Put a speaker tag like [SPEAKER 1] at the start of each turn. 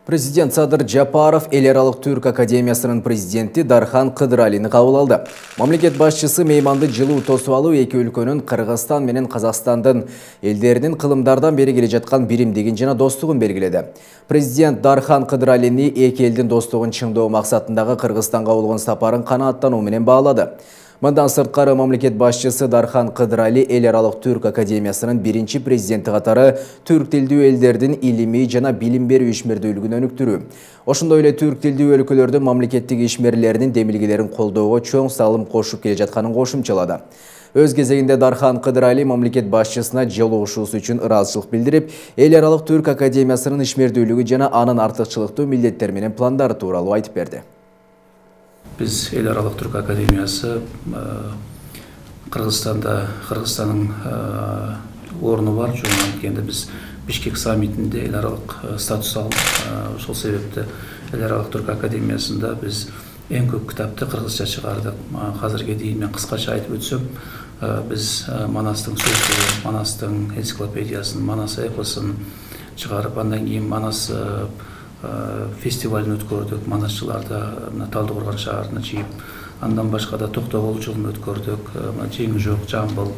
[SPEAKER 1] Президент Садыр Жапаров Эл аралык түрк академиясынын президенти Дархан Кыдыралини кабыл алды. Мамлекет башчысы мейманды жылуу тосуп алуу эки өлкөнүн Кыргызстан менен Казакстандын элдеринин кылымдардан бери келе жаткан биримдигин жана достугун белгиледи. Президент Дархан Кыдыралини эки элдин достугун чыңдоо максатындагы Кыргызстанга болгон сапарын канааттануу менен баалады. Мындан сырткары мамлекет башчысы Дархан Кыдырали Эл аралык түрк академиясынын биринчи президенти катары түрк тилдүү элдердин илимий жана билим берүү ишмердүүлүгүн өнүктүрүү. Ошондой эле түрк тилдүү өлкөлөрдүн мамлекеттик ишмерлеринин демилгелерин колдоого чоң салым кошуп келе жатканын кошумчалады. Өз кезегинде Дархан Кыдырали мамлекет башчысына жолугушуусу үчүн ыраазычылык билдирип, Эл аралык түрк академиясынын ишмердүүлүгү жана анын артыкчылыктуу милдеттери менен пландары тууралуу айтып берди.
[SPEAKER 2] Biz Эл аралык түрк академиясы Кыргызстандын орны бар. Жөн анткенде біз Бишкек саммитинде эл аралык статус алдык. Ошол себепти Эл аралык түрк академиясында біз эң көп китапты кыргызча чыгардык. Азыркыга дейин мен кыскача айтып өтсөм, біз Манастын сөздүгү, Манастын энциклопедиясын, Манас эпосун чыгарып, андан кийин Манас фестивалын өткөрдүк, манасчыларда Талдыкоргон шаарына чейип, андан башка да Токтогул жолун өткөрдүк, Жеңүү Жок, Жамбыл.